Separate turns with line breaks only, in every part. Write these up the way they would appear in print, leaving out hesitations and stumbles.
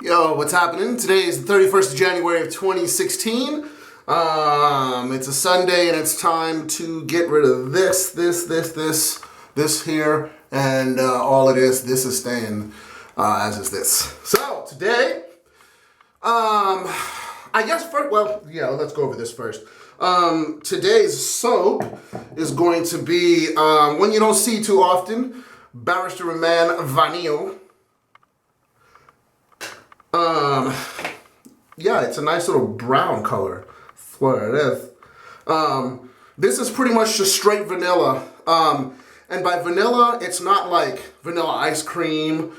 Yo, what's happening? Today is the 31st of January of 2016. It's a Sunday and it's time to get rid of this here, and all it is, this is staying as is this. So, today, I guess first, well, yeah, let's go over this first. Today's soap is going to be, one you don't see too often, Barrister and Mann Vanille. Yeah, it's a nice little brown color. That's what it is. This is pretty much just straight vanilla. And by vanilla, it's not like vanilla ice cream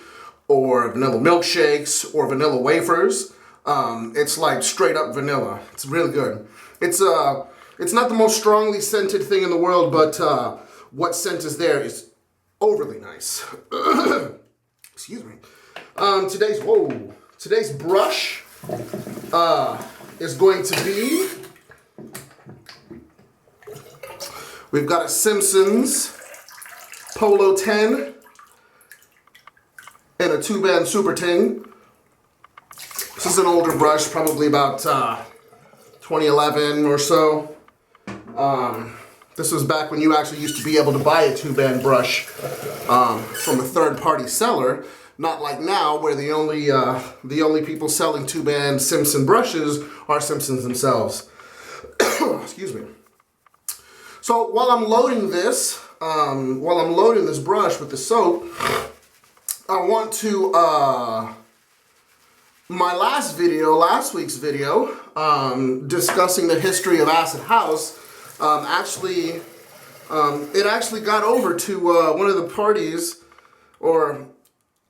or vanilla milkshakes or vanilla wafers. It's like straight up vanilla. It's really good. It's not the most strongly scented thing in the world, but what scent is there is overly nice. Excuse me. Today's brush is going to be, we've got a Simpson's Polo 10 and a 2-band super ting. This is an older brush, probably about 2011 or so. This was back when you actually used to be able to buy a 2-band brush from a third-party seller. Not like now, where the only people selling 2-band Simpson brushes are Simpsons themselves. Excuse me. So while I'm loading this brush with the soap, I want to last week's video, discussing the history of Acid House, it actually got over to one of the parties, or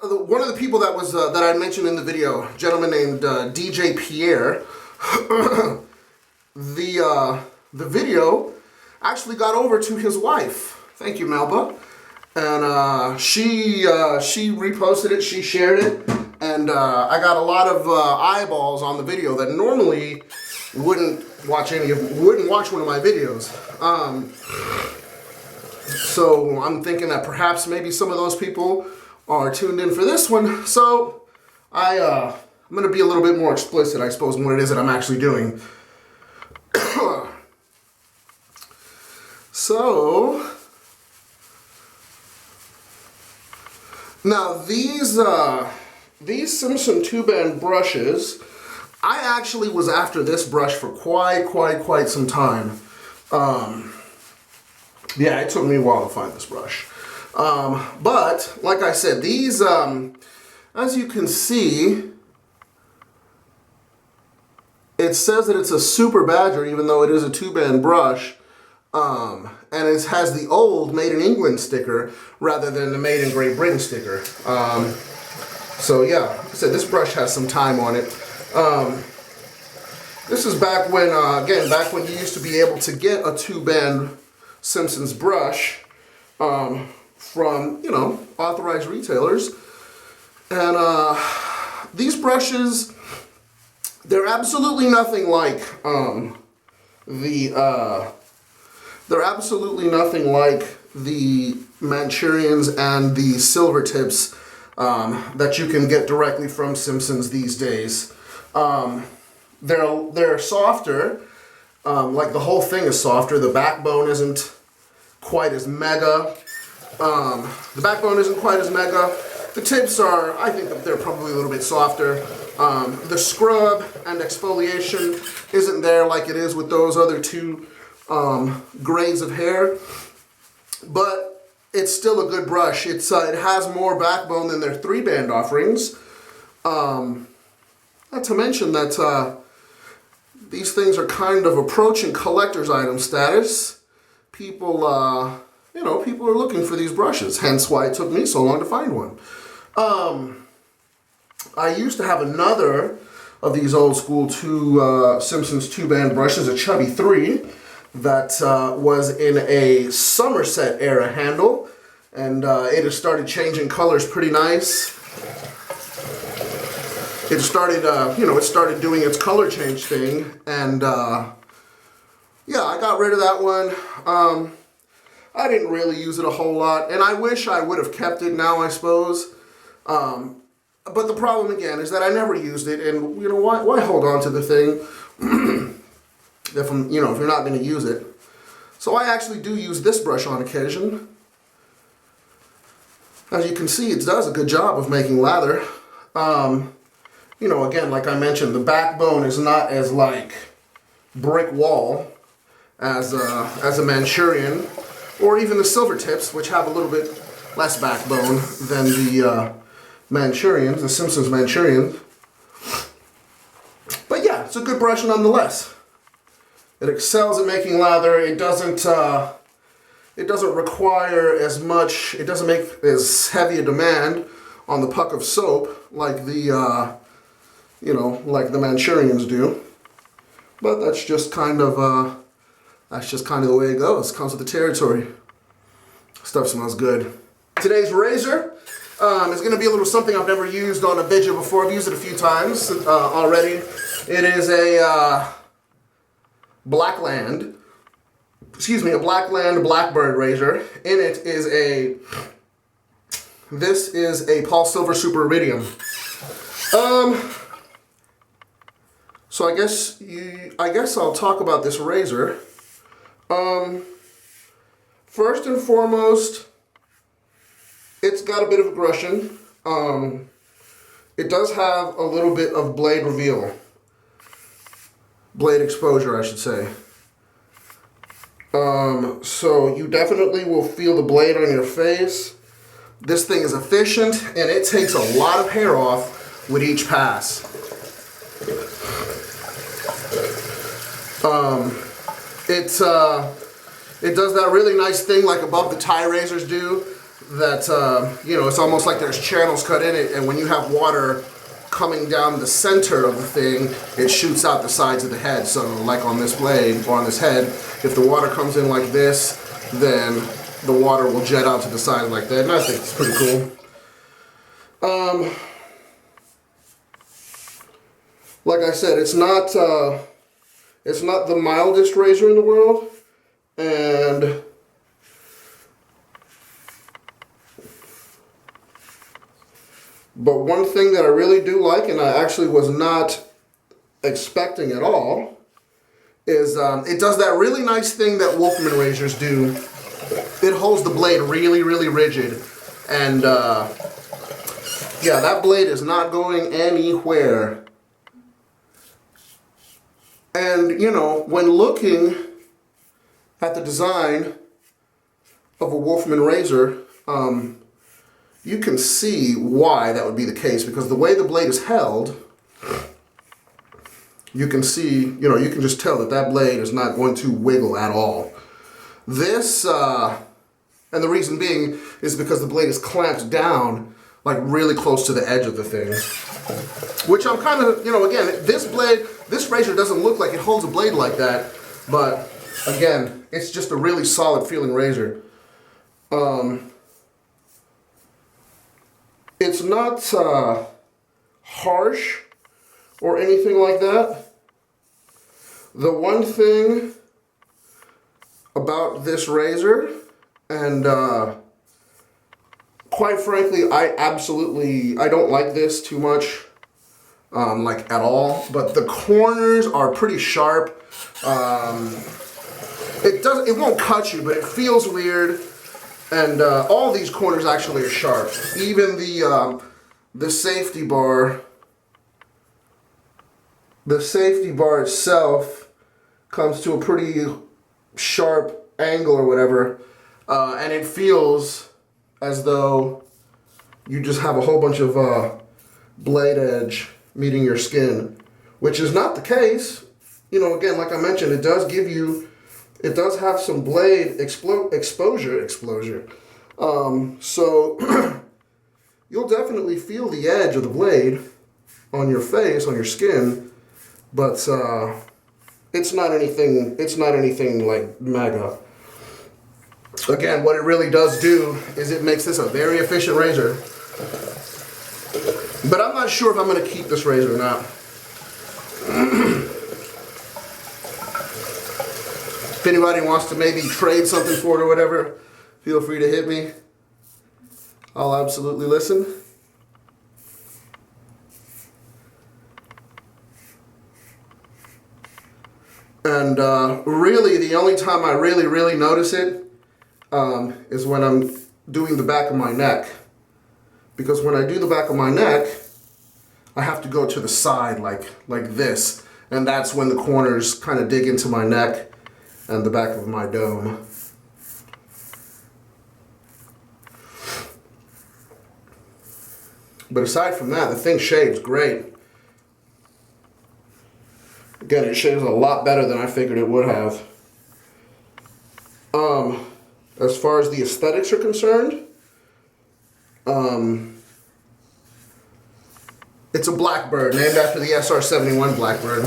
one of the people that was that I mentioned in the video, a gentleman named DJ Pierre. The video actually got over to his wife. Thank you, Melba. And she reposted it, she shared it, and I got a lot of eyeballs on the video that normally wouldn't watch one of my videos. So I'm thinking that perhaps maybe some of those people are tuned in for this one, so I'm going to be a little bit more explicit, I suppose, in what it is that I'm actually doing. So, now these Simpson 2-band brushes, I actually was after this brush for quite some time. Yeah, it took me a while to find this brush. But, like I said, these, as you can see, it says that it's a Super Badger, even though it is a 2-band brush, and it has the old Made in England sticker, rather than the Made in Great Britain sticker. So yeah, like I said, this brush has some time on it. This is back when, back when you used to be able to get a 2-band Simpsons brush, from, authorized retailers. And these brushes, they're absolutely nothing like they're absolutely nothing like the Manchurians and the silver tips that you can get directly from Simpsons these days. They're softer, like the whole thing is softer. The backbone isn't quite as mega. The backbone isn't quite as mega. The tips are, I think that they're probably a little bit softer. The scrub and exfoliation isn't there like it is with those other two grades of hair. But it's still a good brush. It has more backbone than their 3-band offerings. Not to mention that these things are kind of approaching collector's item status. People are looking for these brushes, hence why it took me so long to find one. I used to have another of these old school Simpsons 2-band brushes, a Chubby 3, that was in a Somerset era handle, and it has started changing colors pretty nice. It started, it started doing its color change thing, and yeah, I got rid of that one. I didn't really use it a whole lot, and I wish I would have kept it now, I suppose. But the problem again is that I never used it, and you know, why hold on to the thing if if you're not going to use it. So I actually do use this brush on occasion. As you can see, it does a good job of making lather. You know, again, like I mentioned, the backbone is not as like brick wall as a Manchurian, or even the silver tips, which have a little bit less backbone than the Manchurians, the Simpson's Manchurians. But yeah, it's a good brush nonetheless. It excels at making lather. It doesn't require as much. It doesn't make as heavy a demand on the puck of soap like the like the Manchurians do. But that's just kind of the way it goes. Comes with the territory. Stuff smells good. Today's razor is going to be a little something I've never used on a video before. I've used it a few times already. It is a Blackland Blackbird razor. In it is this is a polsilver super iridium. So I guess I'll talk about this razor. First and foremost, it's got a bit of aggression. It does have a little bit of blade reveal. Blade exposure, I should say. So you definitely will feel the blade on your face. This thing is efficient, and it takes a lot of hair off with each pass. It does that really nice thing like above the tie razors do, that it's almost like there's channels cut in it, and when you have water coming down the center of the thing, it shoots out the sides of the head. So like on this blade or on this head, if the water comes in like this, then the water will jet out to the side like that, and I think it's pretty cool. Like I said, it's not the mildest razor in the world, and but one thing that I really do like, and I actually was not expecting at all, is it does that really nice thing that Wolfman razors do. It holds the blade really, really rigid, and yeah, that blade is not going anywhere. And when looking at the design of a Wolfman razor, you can see why that would be the case, because the way the blade is held, you can see, you can just tell that blade is not going to wiggle at all. This, and the reason being is because the blade is clamped down like really close to the edge of the thing. Which I'm kind of, again, this razor doesn't look like it holds a blade like that, but again, it's just a really solid feeling razor. It's not harsh or anything like that. The one thing about this razor, and quite frankly, I don't like this too much, like at all, but the corners are pretty sharp. It won't cut you, but it feels weird. And all these corners actually are sharp. Even the safety bar itself comes to a pretty sharp angle or whatever, and it feels as though you just have a whole bunch of blade edge meeting your skin, which is not the case. Again, like I mentioned, it does have some blade exposure. So you'll definitely feel the edge of the blade on your face, on your skin, but it's not anything like mega. Again, what it really does do is it makes this a very efficient razor. But I'm not sure if I'm going to keep this razor or not. If anybody wants to maybe trade something for it or whatever, feel free to hit me. I'll absolutely listen. And really, the only time I really notice it is when I'm doing the back of my neck. Because when I do the back of my neck, I have to go to the side like this. And that's when the corners kind of dig into my neck and the back of my dome. But aside from that, the thing shaves great. Again, it shaves a lot better than I figured it would have. As far as the aesthetics are concerned, it's a Blackbird, named after the SR-71 Blackbird.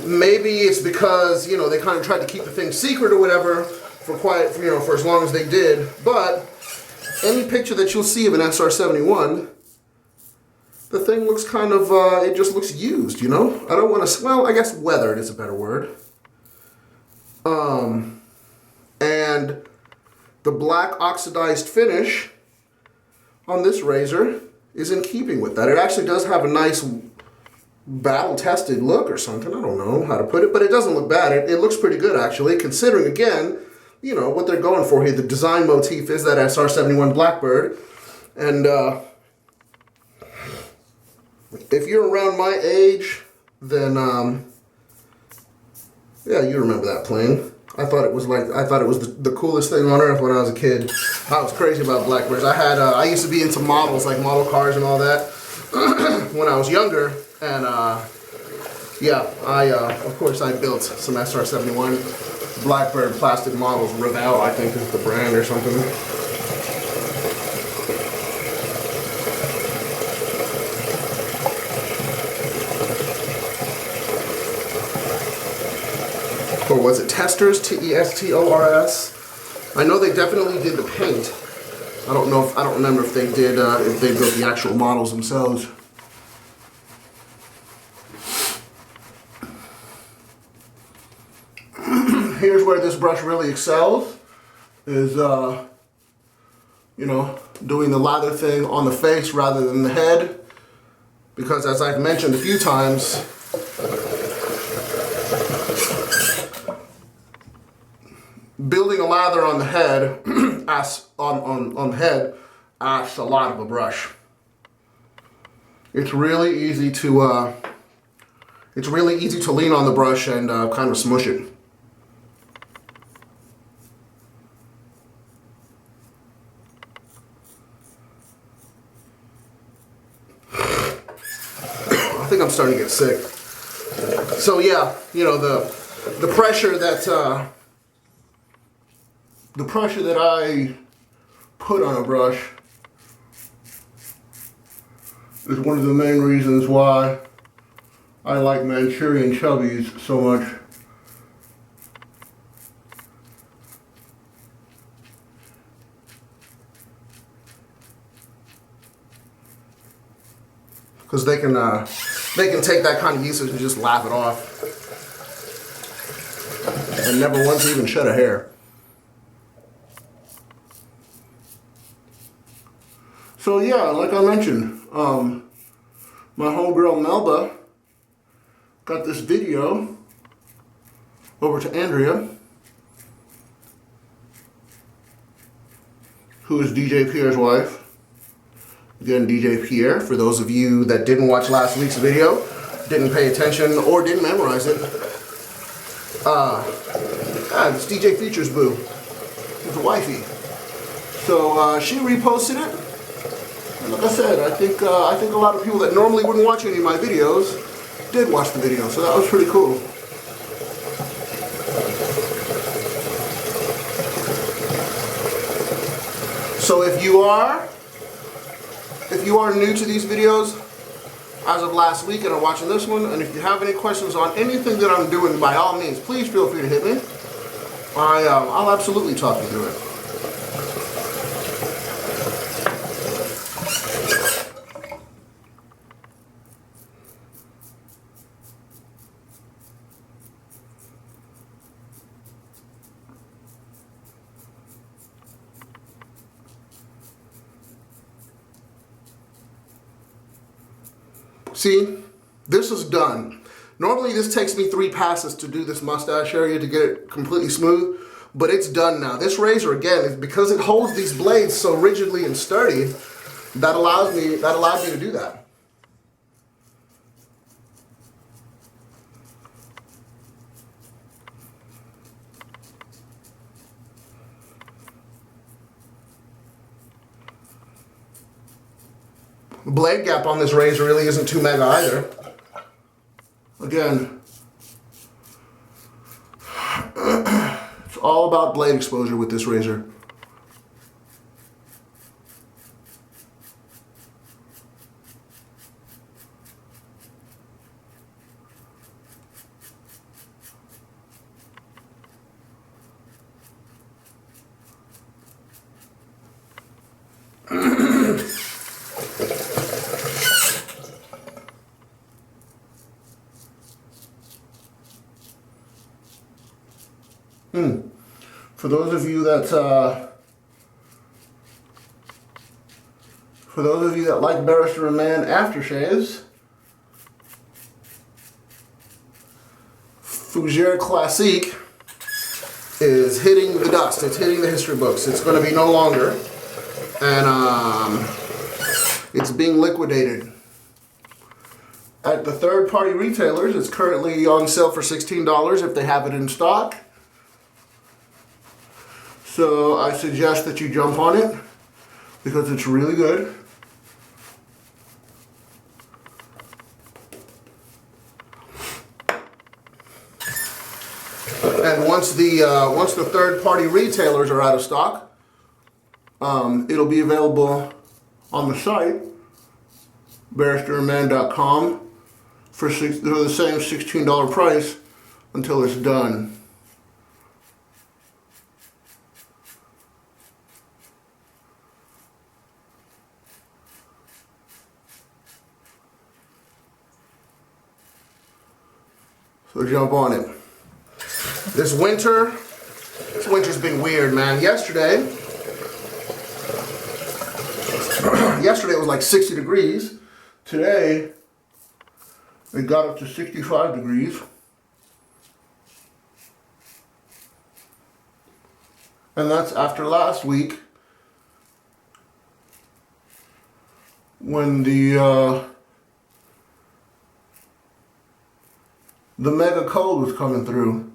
Maybe it's because, you know, they kind of tried to keep the thing secret or whatever for for as long as they did. But any picture that you'll see of an SR-71, the thing looks kind of, it just looks used, you know? I don't want to, well, I guess weathered is a better word. And the black oxidized finish on this razor is in keeping with that. It actually does have a nice battle-tested look or something. I don't know how to put it, but it doesn't look bad. It looks pretty good, actually, considering, again, you know, what they're going for here. The design motif is that SR-71 Blackbird. And if you're around my age, then, yeah, you remember that plane. I thought it was the coolest thing on earth when I was a kid. I was crazy about Blackbirds. I used to be into models, like model cars and all that, when I was younger. And yeah, of course I built some SR-71 Blackbird plastic models. Revel, I think, is the brand or something. Or was it Testors? T-E-S-T-O-R-S. I know they definitely did the paint. I don't remember if they did, if they built the actual models themselves. Here's where this brush really excels, is, you know, doing the lather thing on the face rather than the head. Because as I've mentioned a few times, building a lather on the head on the head asks a lot of a brush. It's really easy to lean on the brush and kind of smush it. I think I'm starting to get sick. So yeah, you know, the pressure that I put on a brush is one of the main reasons why I like Manchurian chubbies so much. Because they can take that kind of usage and just laugh it off and never once even shed a hair. So yeah, like I mentioned, my homegirl Melba got this video over to Andrea, who is DJ Pierre's wife. Again, DJ Pierre, for those of you that didn't watch last week's video, didn't pay attention, or didn't memorize it, it's DJ Features Boo, with the wifey. So she reposted it. And like I said, I think a lot of people that normally wouldn't watch any of my videos did watch the video, so that was pretty cool. So if you are new to these videos as of last week and are watching this one, and if you have any questions on anything that I'm doing, by all means, please feel free to hit me. I'll absolutely talk you through it. See, this is done. Normally this takes me 3 passes to do this mustache area to get it completely smooth, but it's done now. This razor, again, because it holds these blades so rigidly and sturdy, that allowed me to do that. The blade gap on this razor really isn't too mega either. Again, it's all about blade exposure with this razor. For those of you that like Barrister and Mann aftershaves, Fougere Classique is hitting the dust. It's hitting the history books. It's going to be no longer, and it's being liquidated. At the third-party retailers, it's currently on sale for $16 if they have it in stock. So I suggest that you jump on it because it's really good. And once the third-party retailers are out of stock, it'll be available on the site, barristerandmann.com, for the same $16 price until it's done. So jump on it. This winter's been weird, man. Yesterday it was like 60 degrees. Today, it got up to 65 degrees. And that's after last week when the mega cold was coming through.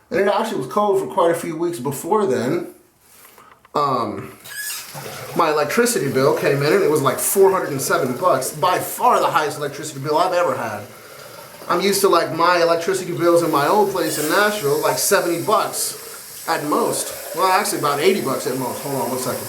And it actually was cold for quite a few weeks before then. My electricity bill came in and it was like $407. By far the highest electricity bill I've ever had. I'm used to like my electricity bills in my old place in Nashville, like $70 at most. Well, actually about $80 at most. Hold on one second.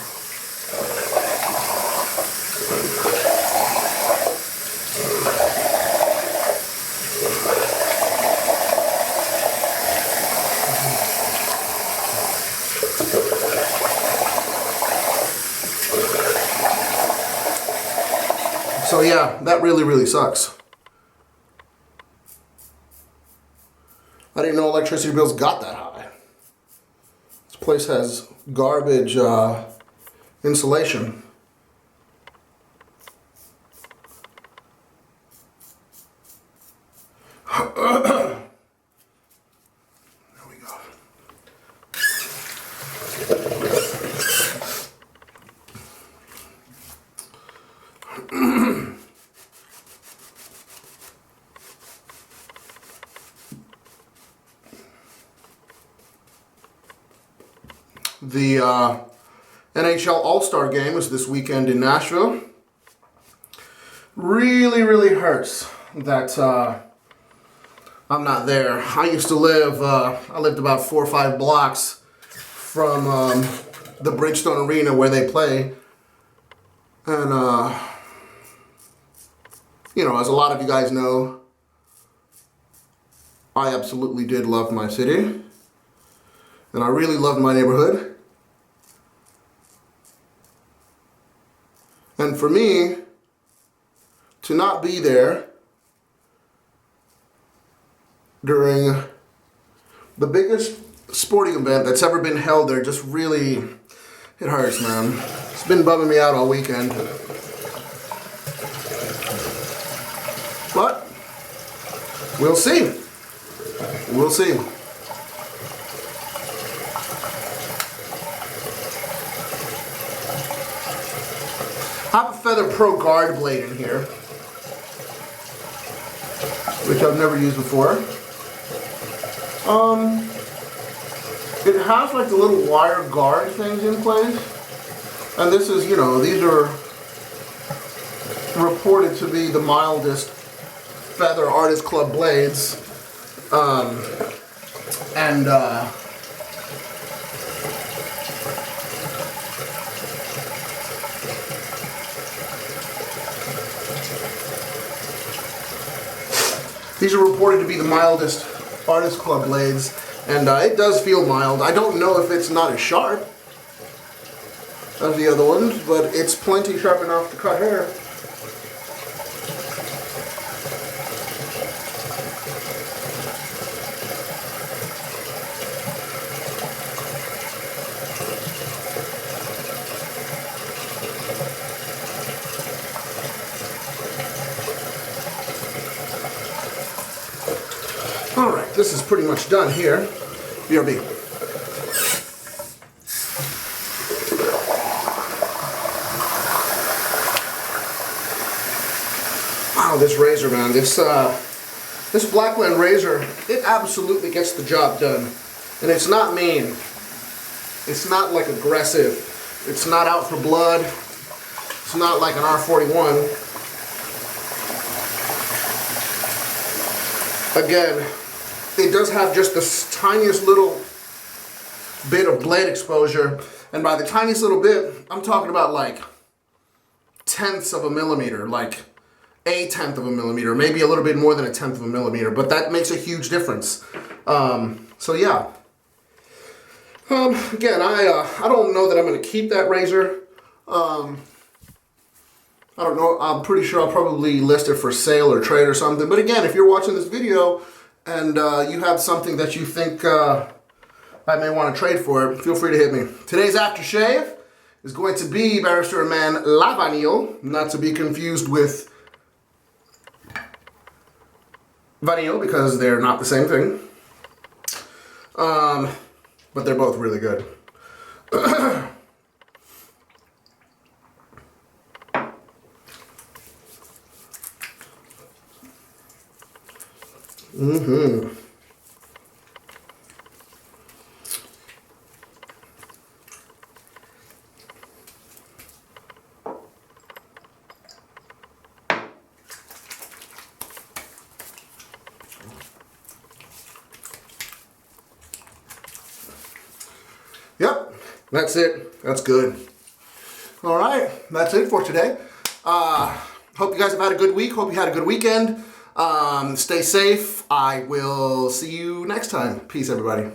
So yeah, that really sucks. I didn't know electricity bills got that high. This place has garbage insulation. There we go. The NHL All-Star game is this weekend in Nashville. Really hurts that I'm not there. I used to live, I lived about 4 or 5 blocks from the Bridgestone Arena where they play. And, you know, as a lot of you guys know, I absolutely did love my city. And I really loved my neighborhood. And for me, to not be there during the biggest sporting event that's ever been held there just really, it hurts, man. It's been bumming me out all weekend. But We'll see. We'll see. I have a Feather Pro Guard blade in here, which I've never used before. It has like the little wire guard things in place, and this is, you know, these are reported to be the mildest Feather Artist Club blades, these are reported to be the mildest Artist Club blades, and it does feel mild. I don't know if it's not as sharp as the other ones, but it's plenty sharp enough to cut hair. Alright, this is pretty much done here. BRB. Wow, this razor, man. This Blackland razor, it absolutely gets the job done. And it's not mean. It's not like aggressive. It's not out for blood. It's not like an R41. Again, it does have just the tiniest little bit of blade exposure, and by the tiniest little bit, I'm talking about like tenths of a millimeter, like a tenth of a millimeter, maybe a little bit more than a tenth of a millimeter, but that makes a huge difference. So yeah. Again, I don't know that I'm going to keep that razor. I don't know, I'm pretty sure I'll probably list it for sale or trade or something. But again, if you're watching this video and you have something that you think I may want to trade for, feel free to hit me. Today's aftershave is going to be Barrister and Mann Lavanille, not to be confused with vanille because they're not the same thing. But they're both really good. Mm-hmm. Yep, that's it. That's good. All right, that's it for today. Hope you guys have had a good week. Hope you had a good weekend. Stay safe. I will see you next time. Peace, everybody.